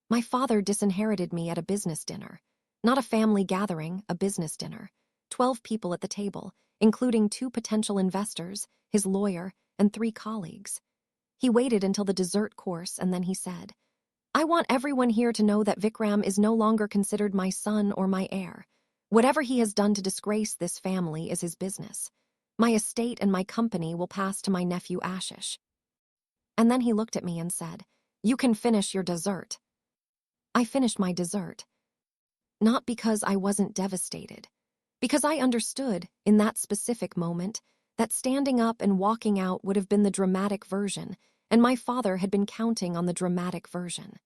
My father disinherited me at a business dinner. Not a family gathering, a business dinner. 12 people at the table, including 2 potential investors, his lawyer, and 3 colleagues. He waited until the dessert course and then he said, "I want everyone here to know that Vikram is no longer considered my son or my heir. Whatever he has done to disgrace this family is his business. My estate and my company will pass to my nephew Ashish." And then he looked at me and said, "You can finish your dessert." I finished my dessert. Not because I wasn't devastated. Because I understood, in that specific moment, that standing up and walking out would have been the dramatic version, and my father had been counting on the dramatic version.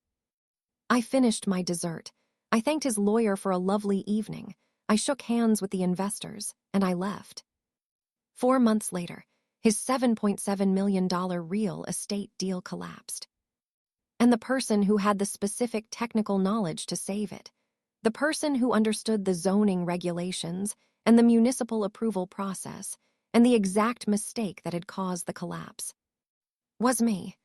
I finished my dessert. I thanked his lawyer for a lovely evening. I shook hands with the investors, and I left. 4 months later, his $7.7 million real estate deal collapsed. And the person who had the specific technical knowledge to save it, the person who understood the zoning regulations and the municipal approval process and the exact mistake that had caused the collapse, was me.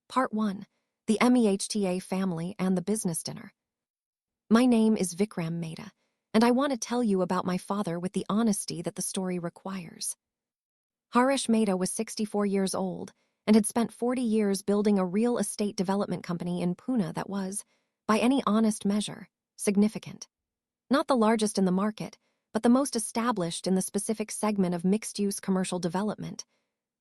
Part 1. The MEHTA family and the business dinner. My name is Vikram Mehta, and I want to tell you about my father with the honesty that the story requires. Harish Mehta was 64 years old and had spent 40 years building a real estate development company in Pune that was, by any honest measure, significant. Not the largest in the market, but the most established in the specific segment of mixed-use commercial development,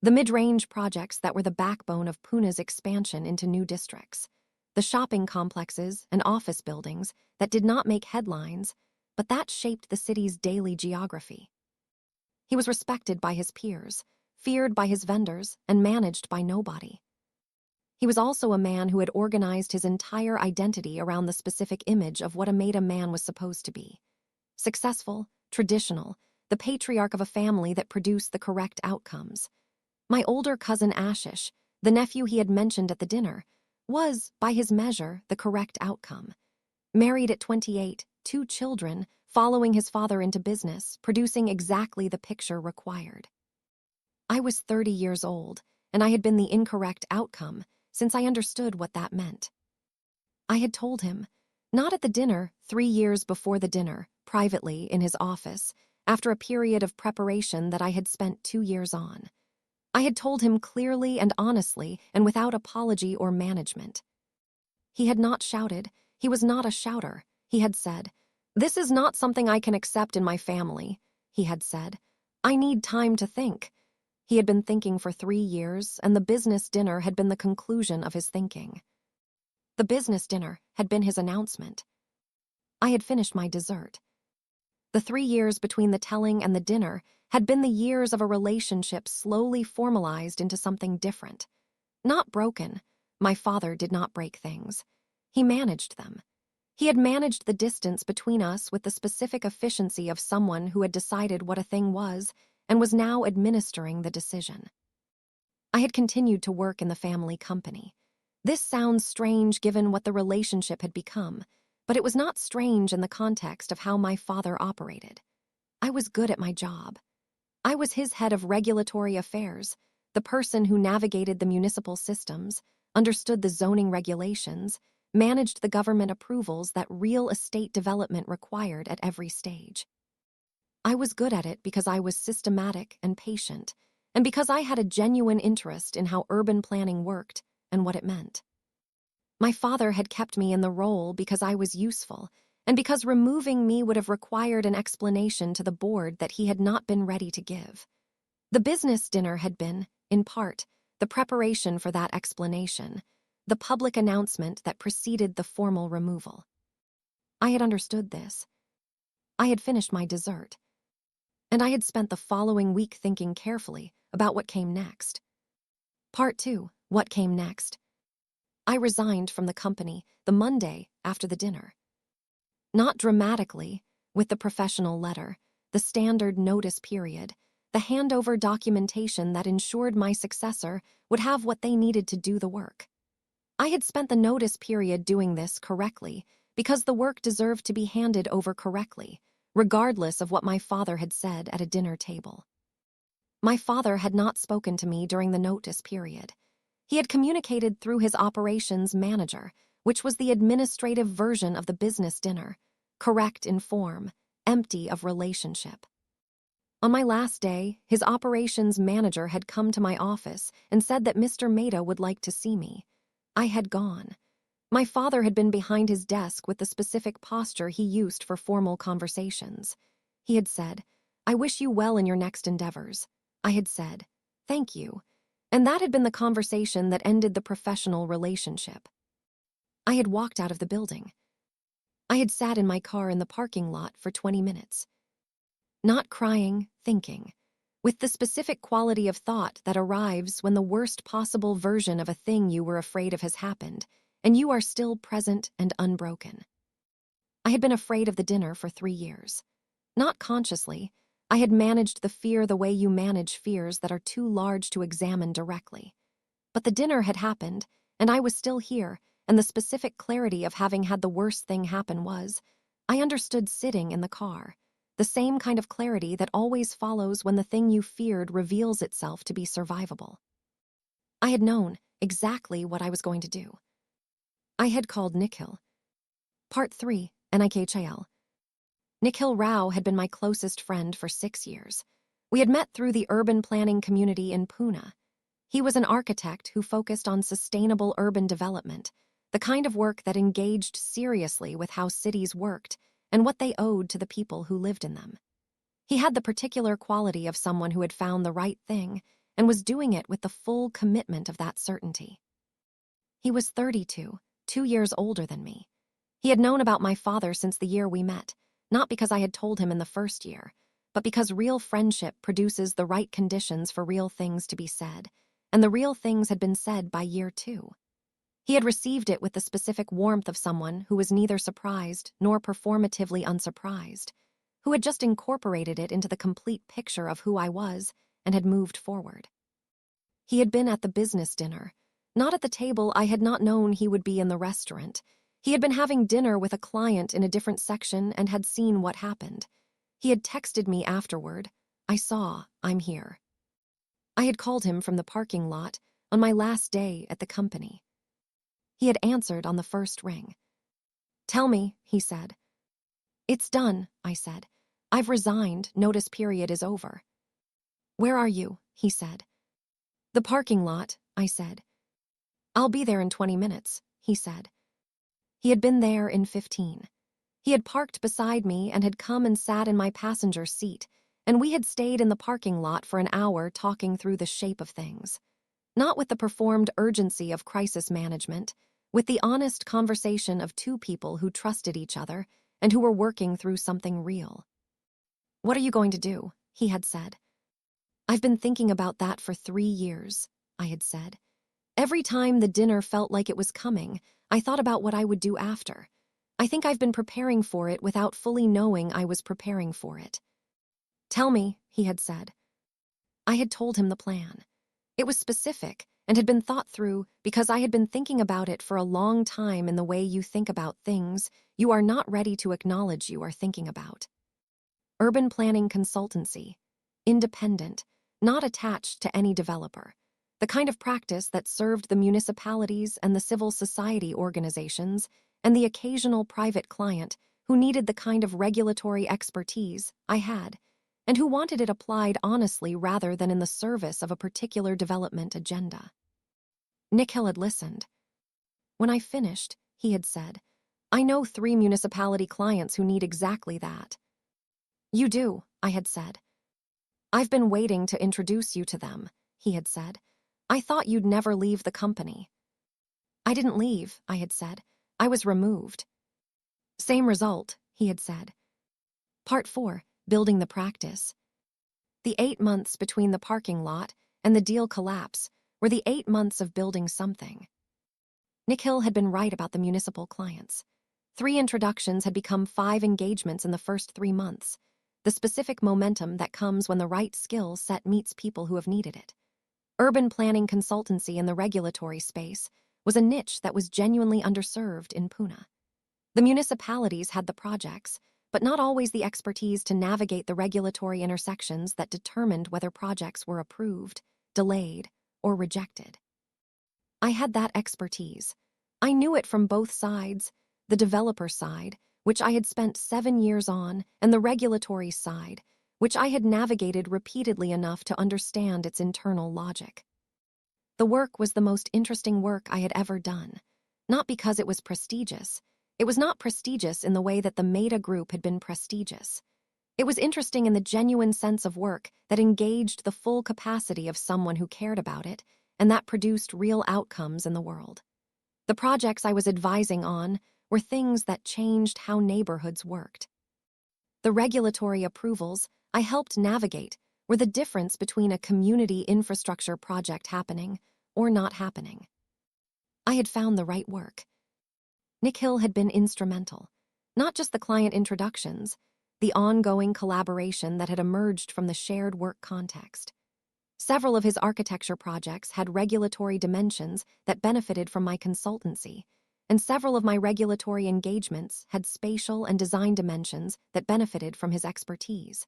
the mid-range projects that were the backbone of Pune's expansion into new districts, the shopping complexes and office buildings that did not make headlines, but that shaped the city's daily geography. He was respected by his peers, feared by his vendors, and managed by nobody. He was also a man who had organized his entire identity around the specific image of what a Mehta man was supposed to be. Successful, traditional, the patriarch of a family that produced the correct outcomes. My older cousin Ashish, the nephew he had mentioned at the dinner, was, by his measure, the correct outcome. Married at 28, 2 children, following his father into business, producing exactly the picture required. I was 30 years old, and I had been the incorrect outcome, since I understood what that meant. I had told him, not at the dinner, 3 years before the dinner, privately in his office, after a period of preparation that I had spent 2 years on. I had told him clearly and honestly and without apology or management. He had not shouted. He was not a shouter. He had said, "This is not something I can accept in my family," he had said. "I need time to think." He had been thinking for 3 years, and the business dinner had been the conclusion of his thinking. The business dinner had been his announcement. I had finished my dessert. The 3 years between the telling and the dinner had been the years of a relationship slowly formalized into something different. Not broken. My father did not break things. He managed them. He had managed the distance between us with the specific efficiency of someone who had decided what a thing was and was now administering the decision. I had continued to work in the family company. This sounds strange given what the relationship had become, but it was not strange in the context of how my father operated. I was good at my job. I was his head of regulatory affairs, the person who navigated the municipal systems, understood the zoning regulations, managed the government approvals that real estate development required at every stage. I was good at it because I was systematic and patient, and because I had a genuine interest in how urban planning worked and what it meant. My father had kept me in the role because I was useful, and because removing me would have required an explanation to the board that he had not been ready to give. The business dinner had been, in part, the preparation for that explanation, the public announcement that preceded the formal removal. I had understood this. I had finished my dessert. And I had spent the following week thinking carefully about what came next. Part 2, what came next. I resigned from the company the Monday after the dinner. Not dramatically, with the professional letter, the standard notice period, the handover documentation that ensured my successor would have what they needed to do the work. I had spent the notice period doing this correctly because the work deserved to be handed over correctly, regardless of what my father had said at a dinner table. My father had not spoken to me during the notice period. He had communicated through his operations manager, which was the administrative version of the business dinner, correct in form, empty of relationship. On my last day, his operations manager had come to my office and said that Mr. Maida would like to see me. I had gone. My father had been behind his desk with the specific posture he used for formal conversations. He had said, "I wish you well in your next endeavors." I had said, "Thank you." And that had been the conversation that ended the professional relationship. I had walked out of the building. I had sat in my car in the parking lot for 20 minutes. Not crying, thinking, with the specific quality of thought that arrives when the worst possible version of a thing you were afraid of has happened, and you are still present and unbroken. I had been afraid of the dinner for 3 years. Not consciously, I had managed the fear the way you manage fears that are too large to examine directly. But the dinner had happened, and I was still here, and the specific clarity of having had the worst thing happen was, I understood sitting in the car. The same kind of clarity that always follows when the thing you feared reveals itself to be survivable. I had known exactly what I was going to do. I had called Nikhil. Part 3, NIKHIL. Nikhil Rao had been my closest friend for 6 years. We had met through the urban planning community in Pune. He was an architect who focused on sustainable urban development, the kind of work that engaged seriously with how cities worked and what they owed to the people who lived in them. He had the particular quality of someone who had found the right thing and was doing it with the full commitment of that certainty. He was 32, 2 years older than me. He had known about my father since the year we met, not because I had told him in the first year, but because real friendship produces the right conditions for real things to be said, and the real things had been said by year 2. He had received it with the specific warmth of someone who was neither surprised nor performatively unsurprised, who had just incorporated it into the complete picture of who I was and had moved forward. He had been at the business dinner, not at the table. I had not known he would be in the restaurant. He had been having dinner with a client in a different section and had seen what happened. He had texted me afterward, "I saw, I'm here." I had called him from the parking lot on my last day at the company. He had answered on the first ring. "Tell me," he said. "It's done," I said. "I've resigned, notice period is over." "Where are you?" he said. "The parking lot," I said. "I'll be there in 20 minutes, he said. He had been there in 15. He had parked beside me and had come and sat in my passenger seat, and we had stayed in the parking lot for an hour talking through the shape of things. Not with the performed urgency of crisis management, with the honest conversation of 2 people who trusted each other and who were working through something real. "What are you going to do?" he had said. "I've been thinking about that for 3 years, I had said. Every time the dinner felt like it was coming, I thought about what I would do after. I think I've been preparing for it without fully knowing I was preparing for it. "Tell me," he had said. I had told him the plan. It was specific and had been thought through because I had been thinking about it for a long time in the way you think about things you are not ready to acknowledge you are thinking about. Urban planning consultancy. Independent, not attached to any developer. The kind of practice that served the municipalities and the civil society organizations and the occasional private client who needed the kind of regulatory expertise I had, and who wanted it applied honestly rather than in the service of a particular development agenda. Nikhil had listened. When I finished, he had said, "I know 3 municipality clients who need exactly that." "You do," I had said. "I've been waiting to introduce you to them," he had said. "I thought you'd never leave the company." "I didn't leave," I had said. "I was removed." "Same result," he had said. Part 4, building the practice. The 8 months between the parking lot and the deal collapse were the 8 months of building something. Nikhil had been right about the municipal clients. 3 introductions had become 5 engagements in the first 3 months, the specific momentum that comes when the right skill set meets people who have needed it. Urban planning consultancy in the regulatory space was a niche that was genuinely underserved in Pune. The municipalities had the projects, but not always the expertise to navigate the regulatory intersections that determined whether projects were approved, delayed, or rejected. I had that expertise. I knew it from both sides, the developer side, which I had spent 7 years on, and the regulatory side, which I had navigated repeatedly enough to understand its internal logic. The work was the most interesting work I had ever done, not because it was prestigious. It was not prestigious in the way that the Meta Group had been prestigious. It was interesting in the genuine sense of work that engaged the full capacity of someone who cared about it and that produced real outcomes in the world. The projects I was advising on were things that changed how neighborhoods worked. The regulatory approvals I helped navigate were the difference between a community infrastructure project happening or not happening. I had found the right work. Nick Hill had been instrumental, not just the client introductions, the ongoing collaboration that had emerged from the shared work context. Several of his architecture projects had regulatory dimensions that benefited from my consultancy, and several of my regulatory engagements had spatial and design dimensions that benefited from his expertise.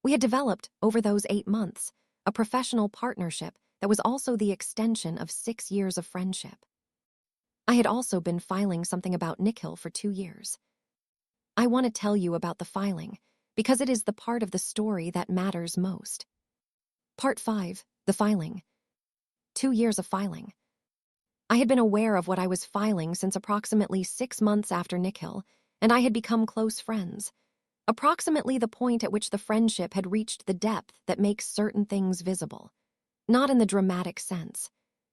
We had developed, over those 8 months, a professional partnership that was also the extension of 6 years of friendship. I had also been filing something about Nick Hill for 2 years. I want to tell you about the filing, because it is the part of the story that matters most. Part 5, the filing. 2 years of filing. I had been aware of what I was filing since approximately 6 months after Nick Hill, and I had become close friends. Approximately the point at which the friendship had reached the depth that makes certain things visible. Not in the dramatic sense.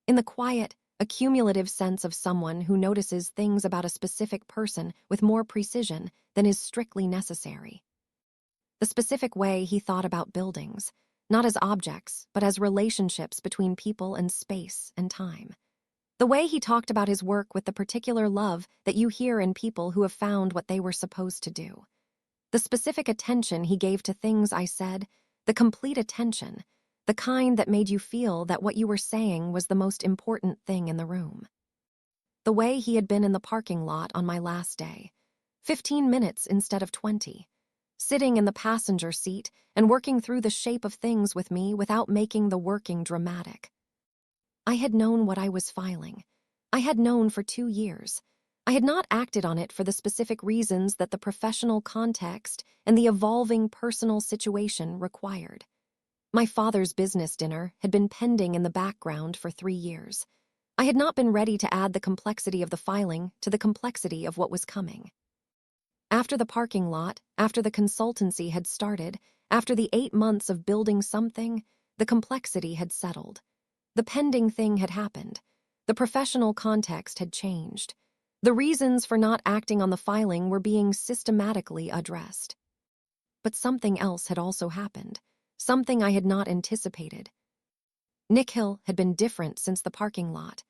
In the quiet, accumulative sense of someone who notices things about a specific person with more precision than is strictly necessary. The specific way he thought about buildings, not as objects, but as relationships between people and space and time. The way he talked about his work with the particular love that you hear in people who have found what they were supposed to do. The specific attention he gave to things I said, the complete attention, the kind that made you feel that what you were saying was the most important thing in the room. The way he had been in the parking lot on my last day, 15 minutes instead of 20, sitting in the passenger seat and working through the shape of things with me without making the working dramatic. I had known what I was filing. I had known for 2 years. I had not acted on it for the specific reasons that the professional context and the evolving personal situation required. My father's business dinner had been pending in the background for 3 years. I had not been ready to add the complexity of the filing to the complexity of what was coming. After the parking lot, after the consultancy had started, after the 8 months of building something, the complexity had settled. The pending thing had happened. The professional context had changed. The reasons for not acting on the filing were being systematically addressed. But something else had also happened, something I had not anticipated. Nick Hill had been different since the parking lot.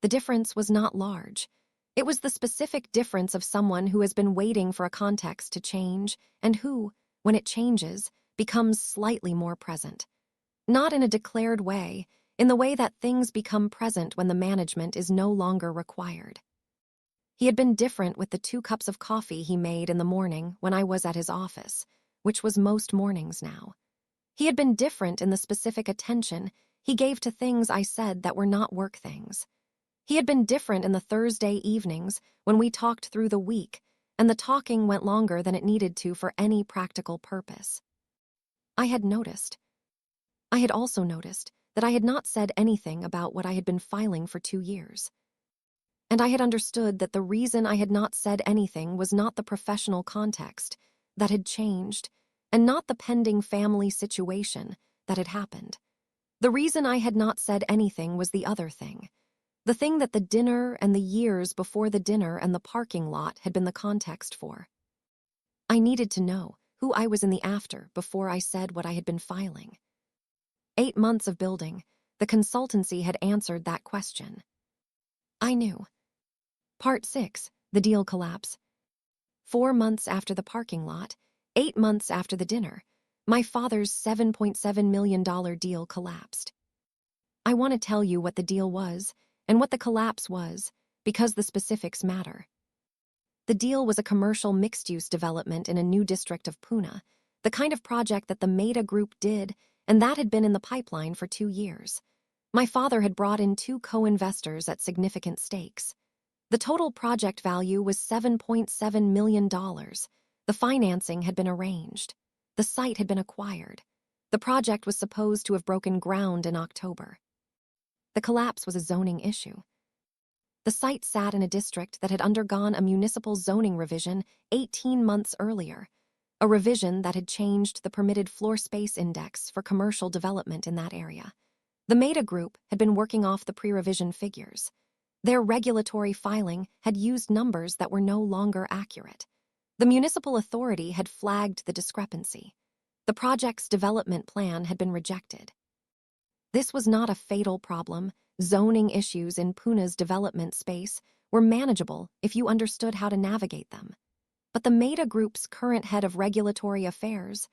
The difference was not large. It was the specific difference of someone who has been waiting for a context to change and who, when it changes, becomes slightly more present. Not in a declared way, in the way that things become present when the management is no longer required. He had been different with the 2 cups of coffee he made in the morning when I was at his office, which was most mornings now. He had been different in the specific attention he gave to things I said that were not work things. He had been different in the Thursday evenings when we talked through the week, and the talking went longer than it needed to for any practical purpose. I had noticed. I had also noticed that I had not said anything about what I had been filing for 2 years. And I had understood that the reason I had not said anything was not the professional context that had changed, and not the pending family situation that had happened. The reason I had not said anything was the other thing, the thing that the dinner and the years before the dinner and the parking lot had been the context for. I needed to know who I was in the after before I said what I had been filing. 8 months of building, the consultancy had answered that question. I knew. Part 6, the deal collapse. 4 months after the parking lot, 8 months after the dinner, my father's $7.7 million deal collapsed. I want to tell you what the deal was and what the collapse was, because the specifics matter. The deal was a commercial mixed-use development in a new district of Pune, the kind of project that the Meta Group did, and that had been in the pipeline for 2 years. My father had brought in 2 co-investors at significant stakes. The total project value was $7.7 million. The financing had been arranged. The site had been acquired. The project was supposed to have broken ground in October. The collapse was a zoning issue. The site sat in a district that had undergone a municipal zoning revision 18 months earlier, a revision that had changed the permitted floor space index for commercial development in that area. The Meta Group had been working off the pre-revision figures. Their regulatory filing had used numbers that were no longer accurate. The municipal authority had flagged the discrepancy. The project's development plan had been rejected. This was not a fatal problem. Zoning issues in Pune's development space were manageable if you understood how to navigate them. But the Meta Group's current head of regulatory affairs,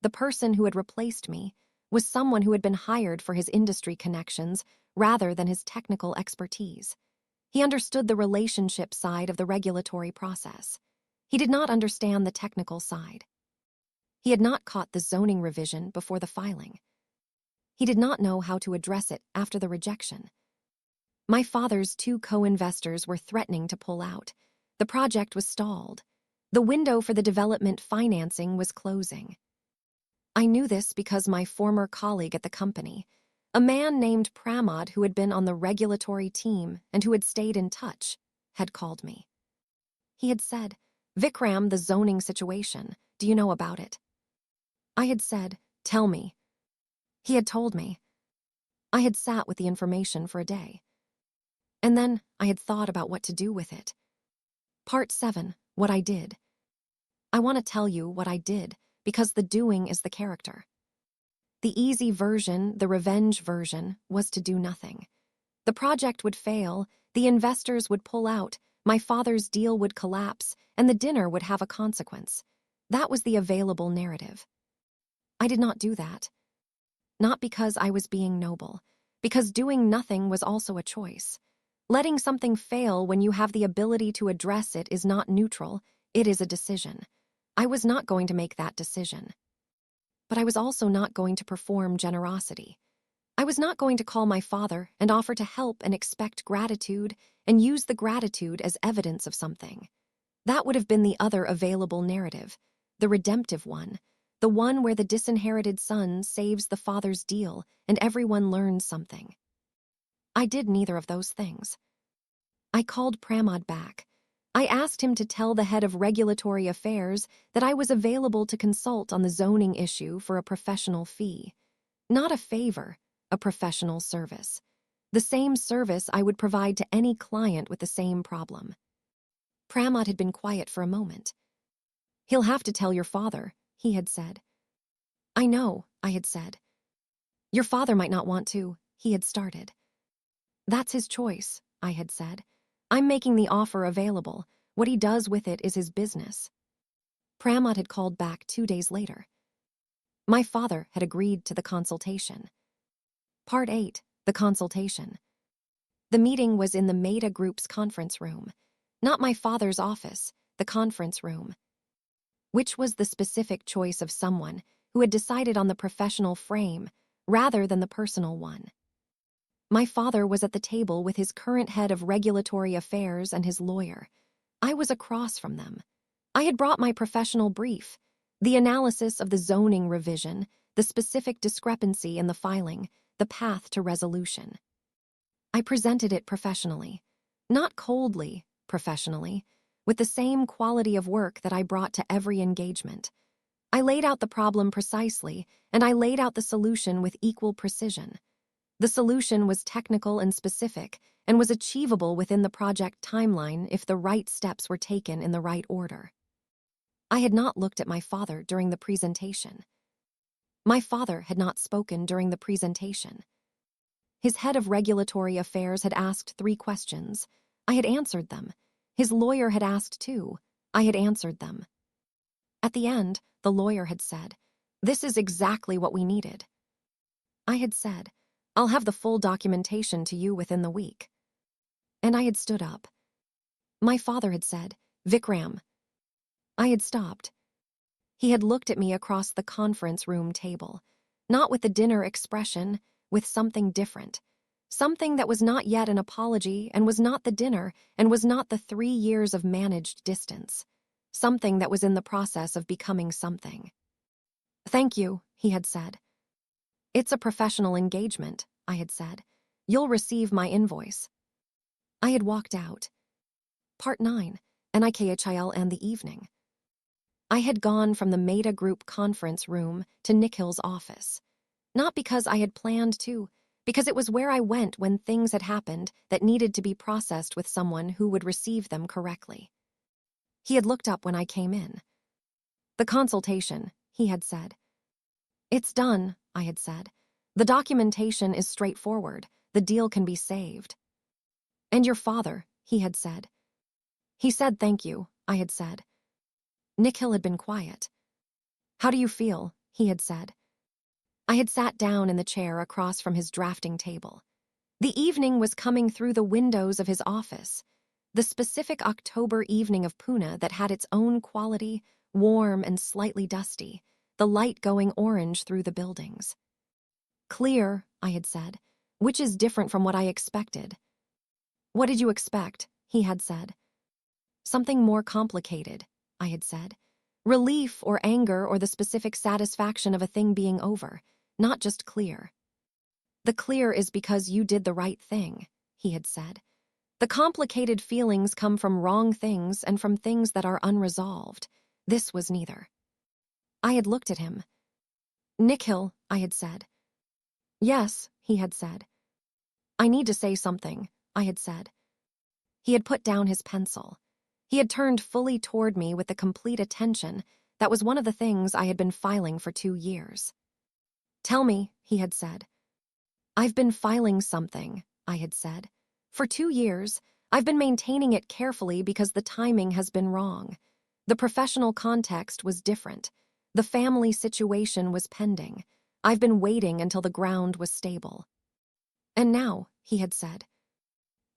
the person who had replaced me, was someone who had been hired for his industry connections rather than his technical expertise. He understood the relationship side of the regulatory process. He did not understand the technical side. He had not caught the zoning revision before the filing. He did not know how to address it after the rejection. My father's 2 co-investors were threatening to pull out. The project was stalled. The window for the development financing was closing. I knew this because my former colleague at the company, a man named Pramod who had been on the regulatory team and who had stayed in touch, had called me. He had said, "Vikram, the zoning situation, do you know about it?" I had said, "Tell me." He had told me. I had sat with the information for a day. And then I had thought about what to do with it. Part 7, what I did. I want to tell you what I did because the doing is the character. The easy version, the revenge version, was to do nothing. The project would fail, the investors would pull out, my father's deal would collapse, and the dinner would have a consequence. That was the available narrative. I did not do that. Not because I was being noble, because doing nothing was also a choice. Letting something fail when you have the ability to address it is not neutral, it is a decision. I was not going to make that decision. But I was also not going to perform generosity. I was not going to call my father and offer to help and expect gratitude and use the gratitude as evidence of something. That would have been the other available narrative, the redemptive one, the one where the disinherited son saves the father's deal and everyone learns something. I did neither of those things. I called Pramod back. I asked him to tell the head of regulatory affairs that I was available to consult on the zoning issue for a professional fee. Not a favor, a professional service. The same service I would provide to any client with the same problem. Pramod had been quiet for a moment. "He'll have to tell your father," he had said. "I know," I had said. "Your father might not want to," he had started. "That's his choice," I had said. "I'm making the offer available. What he does with it is his business." Pramod had called back 2 days later. My father had agreed to the consultation. Part 8, the consultation. The meeting was in the Meta Group's conference room. Not my father's office, the conference room. Which was the specific choice of someone who had decided on the professional frame rather than the personal one. My father was at the table with his current head of regulatory affairs and his lawyer. I was across from them. I had brought my professional brief, the analysis of the zoning revision, the specific discrepancy in the filing, the path to resolution. I presented it professionally, not coldly, professionally, with the same quality of work that I brought to every engagement. I laid out the problem precisely, and I laid out the solution with equal precision. The solution was technical and specific, and was achievable within the project timeline if the right steps were taken in the right order. I had not looked at my father during the presentation. My father had not spoken during the presentation. His head of regulatory affairs had asked 3 questions. I had answered them. His lawyer had asked 2. I had answered them. At the end, the lawyer had said, "This is exactly what we needed." I had said, "I'll have the full documentation to you within the week." And I had stood up. My father had said, "Vikram." I had stopped. He had looked at me across the conference room table, not with the dinner expression, with something different, Something that was not yet an apology and was not the dinner and was not the 3 years of managed distance. Something that was in the process of becoming something. "Thank you," he had said. "It's a professional engagement," I had said. "You'll receive my invoice." I had walked out. Part 9, NIKHIL and the evening. I had gone from the Meta Group conference room to Nikhil's office. Not because I had planned to, because it was where I went when things had happened that needed to be processed with someone who would receive them correctly. He had looked up when I came in. "The consultation," he had said. "It's done," I had said. "The documentation is straightforward. The deal can be saved." "And your father," he had said. "He said thank you," I had said. Nikhil had been quiet. "How do you feel?" he had said. I had sat down in the chair across from his drafting table. The evening was coming through the windows of his office, the specific October evening of Pune that had its own quality, warm and slightly dusty, the light going orange through the buildings. "Clear," I had said, "which is different from what I expected." "What did you expect?" he had said. "Something more complicated," I had said. "Relief or anger or the specific satisfaction of a thing being over, not just clear." "The clear is because you did the right thing," he had said. "The complicated feelings come from wrong things and from things that are unresolved. This was neither." I had looked at him. "Nikhil," I had said. "Yes," he had said. "I need to say something," I had said. He had put down his pencil. He had turned fully toward me with the complete attention that was one of the things I had been filing for 2 years. "Tell me," he had said. "I've been filing something," I had said. "For 2 years. I've been maintaining it carefully because the timing has been wrong. The professional context was different. The family situation was pending. I've been waiting until the ground was stable." "And now," he had said.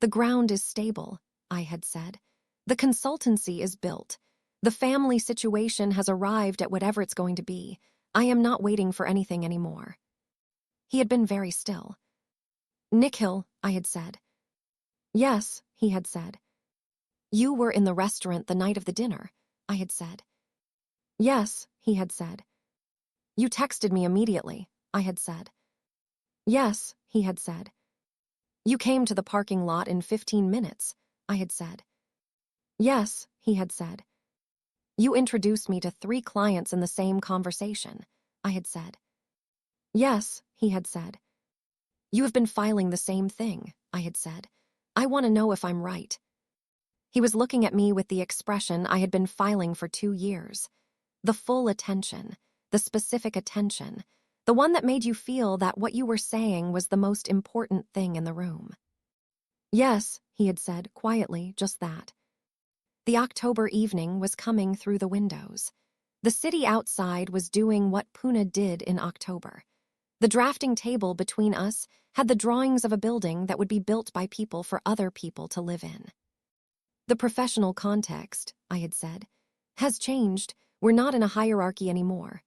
"The ground is stable," I had said. "The consultancy is built. The family situation has arrived at whatever it's going to be. I am not waiting for anything anymore." He had been very still. "Nikhil," I had said. "Yes," he had said. "You were in the restaurant the night of the dinner," I had said. "Yes," he had said. "You texted me immediately," I had said. "Yes," he had said. "You came to the parking lot in 15 minutes," I had said. "Yes," he had said. "You introduced me to 3 clients in the same conversation," I had said. "Yes," he had said. "You have been filing the same thing," I had said. "I want to know if I'm right." He was looking at me with the expression I had been filing for 2 years. The full attention, the specific attention, the one that made you feel that what you were saying was the most important thing in the room. "Yes," he had said, quietly, just that. The October evening was coming through the windows. The city outside was doing what Pune did in October. The drafting table between us had the drawings of a building that would be built by people for other people to live in. "The professional context," I had said, "has changed. We're not in a hierarchy anymore."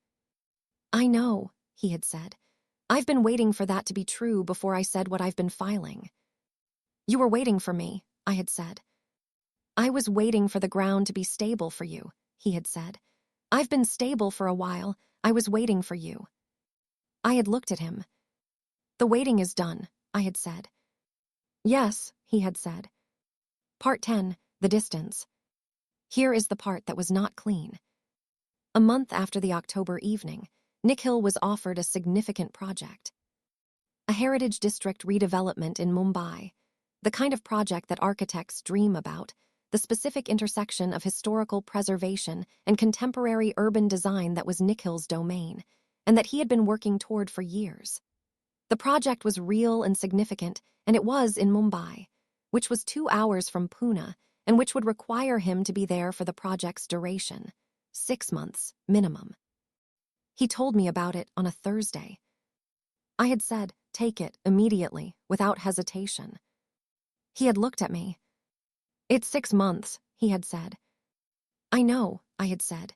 "I know," he had said. "I've been waiting for that to be true before I said what I've been filing." "You were waiting for me," I had said. "I was waiting for the ground to be stable for you," he had said. "I've been stable for a while. I was waiting for you." I had looked at him. "The waiting is done," I had said. "Yes," he had said. Part 10, the distance. Here is the part that was not clean. A month after the October evening, Nikhil was offered a significant project. A heritage district redevelopment in Mumbai, the kind of project that architects dream about, the specific intersection of historical preservation and contemporary urban design that was Nikhil's domain, and that he had been working toward for years. The project was real and significant, and it was in Mumbai, which was 2 hours from Pune, and which would require him to be there for the project's duration, 6 months minimum. He told me about it on a Thursday. I had said, "Take it, immediately, without hesitation." He had looked at me. "It's 6 months," he had said. "I know," I had said.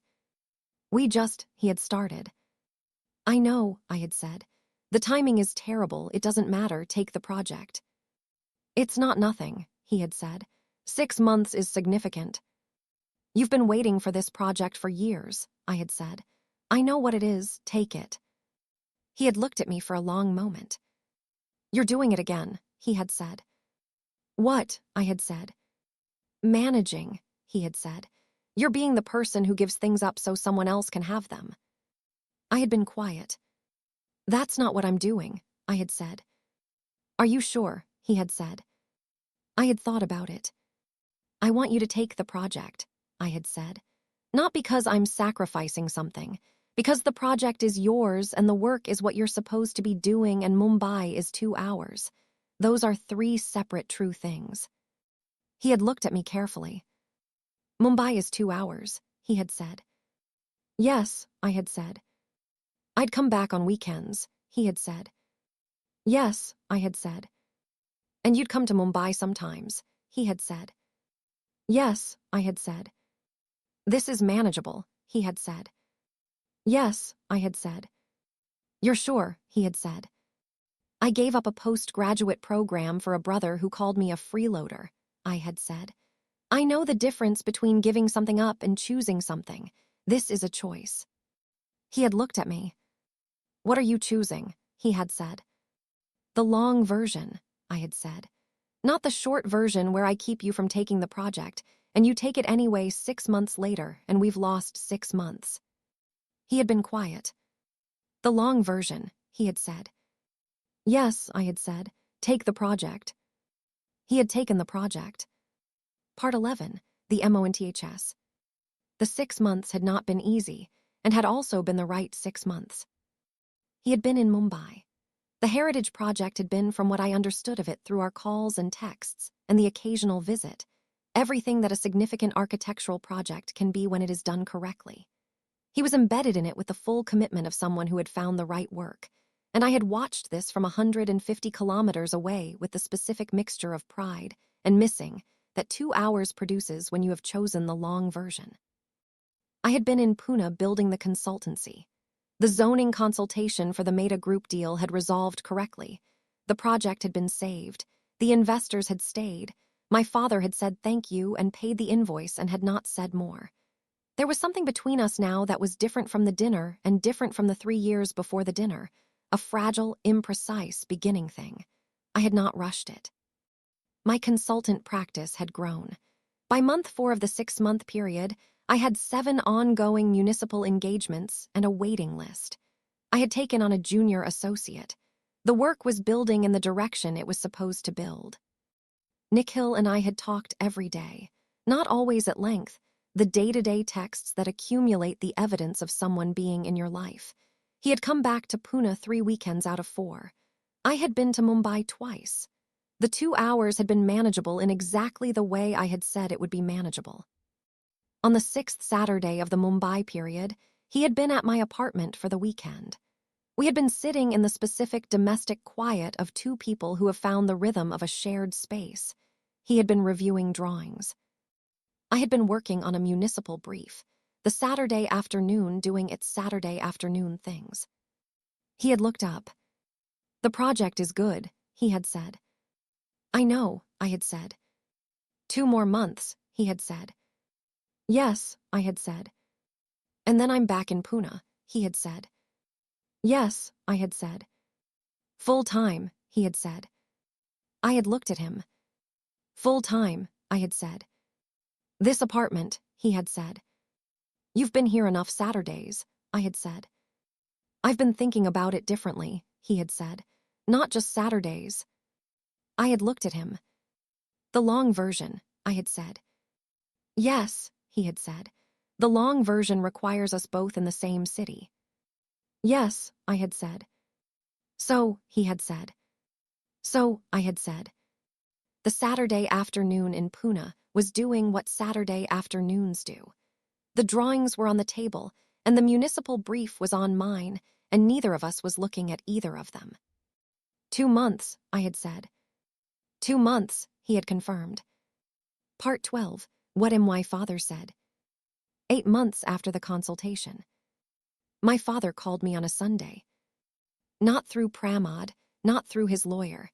He had started. "I know," I had said. The timing is terrible, it doesn't matter, take the project. It's not nothing, he had said. 6 months is significant. You've been waiting for this project for years, I had said. I know what it is, take it. He had looked at me for a long moment. You're doing it again, he had said. What? I had said. Managing, he had said. You're being the person who gives things up so someone else can have them. I had been quiet. That's not what I'm doing, I had said. Are you sure? He had said. I had thought about it. I want you to take the project, I had said. Not because I'm sacrificing something, because the project is yours and the work is what you're supposed to be doing and Mumbai is 2 hours. Those are 3 separate true things. He had looked at me carefully. Mumbai is 2 hours, he had said. Yes, I had said. I'd come back on weekends, he had said. Yes, I had said. And you'd come to Mumbai sometimes, he had said. Yes, I had said. This is manageable, he had said. Yes, I had said. You're sure, he had said. I gave up a postgraduate program for a brother who called me a freeloader, I had said. I know the difference between giving something up and choosing something. This is a choice. He had looked at me. What are you choosing? He had said. The long version, I had said. Not the short version where I keep you from taking the project, and you take it anyway 6 months later, and we've lost 6 months. He had been quiet. The long version, he had said. Yes, I had said. Take the project. He had taken the project. Part 11, the MONTHS. The 6 months had not been easy, and had also been the right 6 months. He had been in Mumbai. The Heritage Project had been, from what I understood of it through our calls and texts, and the occasional visit, everything that a significant architectural project can be when it is done correctly. He was embedded in it with the full commitment of someone who had found the right work, and I had watched this from 150 kilometers away with the specific mixture of pride and missing that 2 hours produces when you have chosen the long version. I had been in Pune building the consultancy. The zoning consultation for the Meta Group deal had resolved correctly. The project had been saved. The investors had stayed. My father had said thank you and paid the invoice and had not said more. There was something between us now that was different from the dinner and different from the 3 years before the dinner, a fragile, imprecise beginning thing. I had not rushed it. My consultant practice had grown. By month 4 of the 6-month period, I had 7 ongoing municipal engagements and a waiting list. I had taken on a junior associate. The work was building in the direction it was supposed to build. Nikhil and I had talked every day, not always at length, the day-to-day texts that accumulate the evidence of someone being in your life. He had come back to Pune 3 weekends out of 4. I had been to Mumbai twice. The 2 hours had been manageable in exactly the way I had said it would be manageable. On the 6th Saturday of the Mumbai period, he had been at my apartment for the weekend. We had been sitting in the specific domestic quiet of 2 people who have found the rhythm of a shared space. He had been reviewing drawings. I had been working on a municipal brief, the Saturday afternoon doing its Saturday afternoon things. He had looked up. The project is good, he had said. I know, I had said. 2 more months, he had said. Yes, I had said. And then I'm back in Pune, he had said. Yes, I had said. Full time, he had said. I had looked at him. Full time, I had said. This apartment, he had said. You've been here enough Saturdays, I had said. I've been thinking about it differently, he had said. Not just Saturdays. I had looked at him. The long version, I had said. Yes, he had said. The long version requires us both in the same city. Yes, I had said. So, he had said. So, I had said. The Saturday afternoon in Pune was doing what Saturday afternoons do. The drawings were on the table, and the municipal brief was on mine, and neither of us was looking at either of them. 2 months, I had said. 2 months, he had confirmed. Part 12, what my father said. 8 months after the consultation. My father called me on a Sunday. Not through Pramod, not through his lawyer.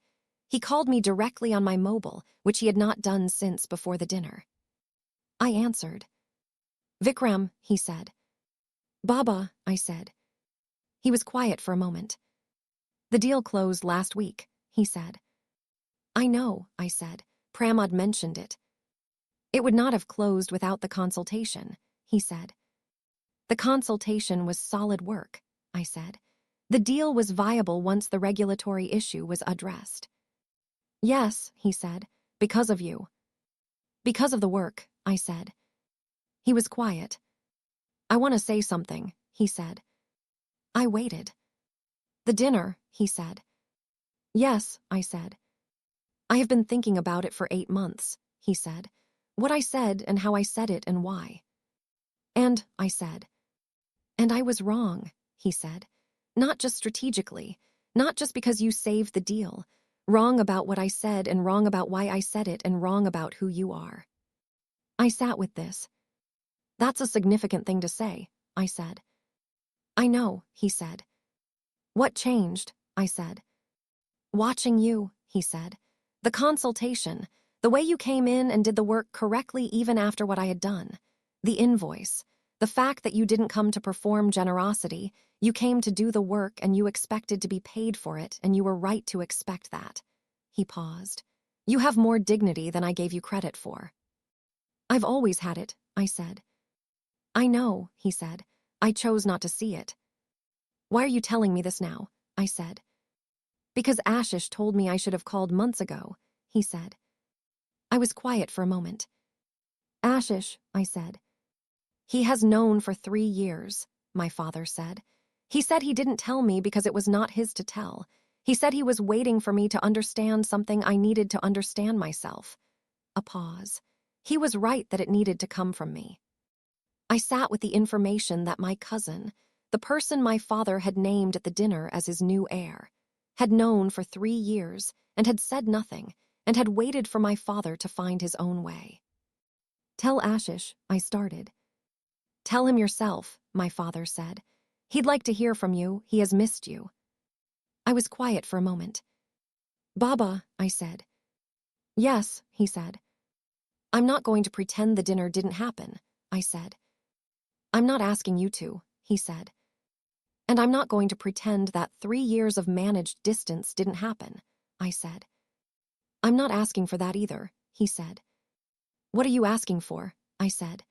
He called me directly on my mobile, which he had not done since before the dinner. I answered. Vikram, he said. Baba, I said. He was quiet for a moment. The deal closed last week, he said. I know, I said. Pramod mentioned it. It would not have closed without the consultation, he said. The consultation was solid work, I said. The deal was viable once the regulatory issue was addressed. Yes, he said, because of you. Because of the work, I said. He was quiet. I want to say something, he said. I waited. The dinner, he said. Yes, I said. I have been thinking about it for 8 months, he said. What I said and how I said it and why. And, I said. And I was wrong, he said. Not just strategically, not just because you saved the deal. Wrong about what I said and wrong about why I said it and wrong about who you are. I sat with this. That's a significant thing to say, I said. I know, he said. What changed? I said. Watching you, he said. The consultation, the way you came in and did the work correctly even after what I had done. The invoice, the fact that you didn't come to perform generosity, you came to do the work and you expected to be paid for it, and you were right to expect that. He paused. You have more dignity than I gave you credit for. I've always had it, I said. I know, he said. I chose not to see it. Why are you telling me this now? I said. Because Ashish told me I should have called months ago, he said. I was quiet for a moment. Ashish, I said. He has known for 3 years, my father said. He said he didn't tell me because it was not his to tell. He said he was waiting for me to understand something I needed to understand myself. A pause. He was right that it needed to come from me. I sat with the information that my cousin, the person my father had named at the dinner as his new heir, had known for 3 years and had said nothing and had waited for my father to find his own way. Tell Ashish, I started. Tell him yourself, my father said. He'd like to hear from you. He has missed you. I was quiet for a moment. Baba, I said. Yes, he said. I'm not going to pretend the dinner didn't happen, I said. I'm not asking you to, he said. And I'm not going to pretend that 3 years of managed distance didn't happen, I said. I'm not asking for that either, he said. What are you asking for? I said.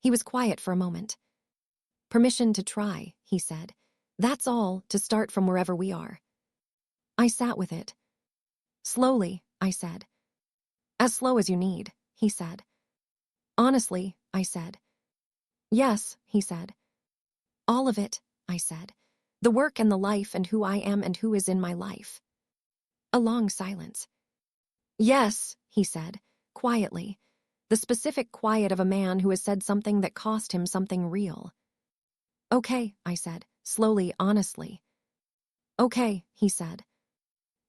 He was quiet for a moment. Permission to try, he said. That's all, to start from wherever we are. I sat with it. Slowly, I said. As slow as you need, he said. Honestly, I said. Yes, he said. All of it, I said. The work and the life and who I am and who is in my life. A long silence. Yes, he said, quietly. The specific quiet of a man who has said something that cost him something real. Okay, I said, slowly, honestly. Okay, he said.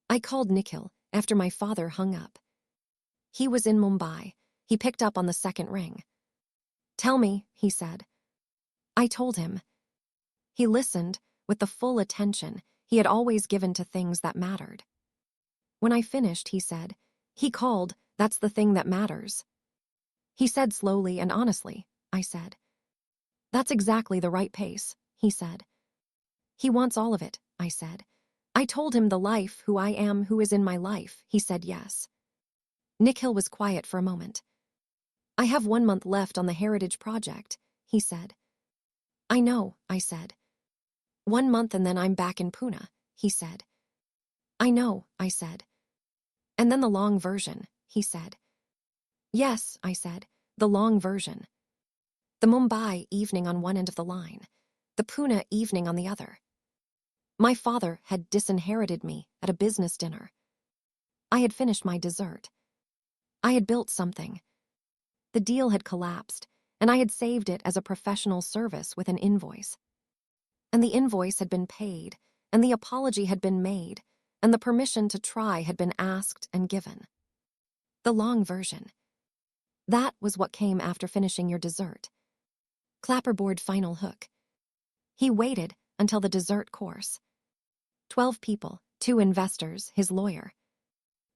I called Nikhil after my father hung up. He was in Mumbai. He picked up on the second ring. Tell me, he said. I told him. He listened with the full attention he had always given to things that mattered. When I finished, he said, he called, that's the thing that matters. He said slowly and honestly, I said. That's exactly the right pace, he said. He wants all of it, I said. I told him the life, who I am, who is in my life. He said yes. Nikhil was quiet for a moment. I have 1 month left on the Heritage Project, he said. I know, I said. 1 month and then I'm back in Pune, he said. I know, I said. And then the long version, he said. Yes, I said, the long version. The Mumbai evening on one end of the line, the Pune evening on the other. My father had disinherited me at a business dinner. I had finished my dessert. I had built something. The deal had collapsed, and I had saved it as a professional service with an invoice. And the invoice had been paid, and the apology had been made, and the permission to try had been asked and given. The long version. That was what came after finishing your dessert. Clapperboard final hook. He waited until the dessert course. 12 people, 2 investors, his lawyer.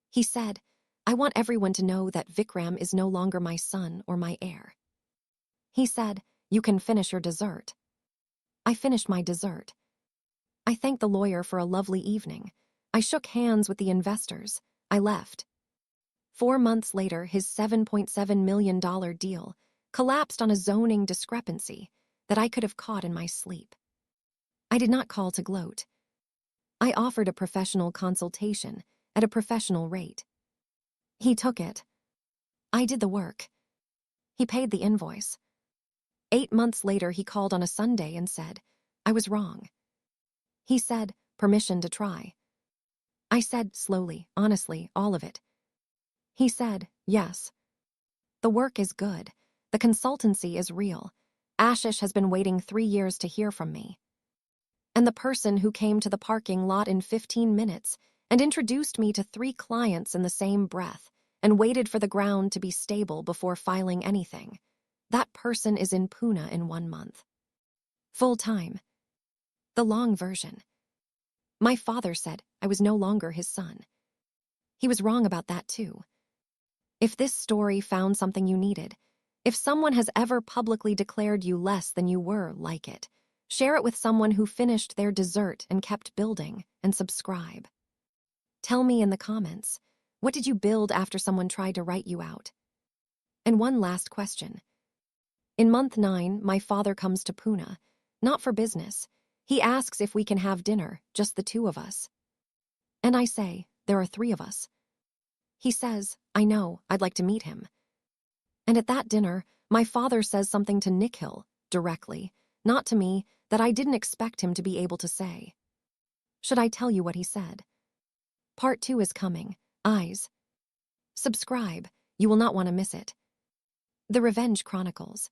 He said, I want everyone to know that Vikram is no longer my son or my heir. He said, you can finish your dessert. I finished my dessert. I thanked the lawyer for a lovely evening. I shook hands with the investors. I left. 4 months later, his $7.7 million deal collapsed on a zoning discrepancy that I could have caught in my sleep. I did not call to gloat. I offered a professional consultation at a professional rate. He took it. I did the work. He paid the invoice. 8 months later, he called on a Sunday and said, I was wrong. He said, permission to try. I said, slowly, honestly, all of it. He said, yes. The work is good. The consultancy is real. Ashish has been waiting 3 years to hear from me. And the person who came to the parking lot in 15 minutes and introduced me to 3 clients in the same breath and waited for the ground to be stable before filing anything, that person is in Pune in 1 month. Full time. The long version. My father said I was no longer his son. He was wrong about that too. If this story found something you needed, if someone has ever publicly declared you less than you were, like it, share it with someone who finished their dessert and kept building, and subscribe. Tell me in the comments, what did you build after someone tried to write you out? And one last question. In month 9, my father comes to Pune, not for business. He asks if we can have dinner, just the 2 of us. And I say, there are 3 of us. He says, I know, I'd like to meet him. And at that dinner, my father says something to Nikhil, directly, not to me, that I didn't expect him to be able to say. Should I tell you what he said? Part 2 is coming. Eyes. Subscribe. You will not want to miss it. The Revenge Chronicles.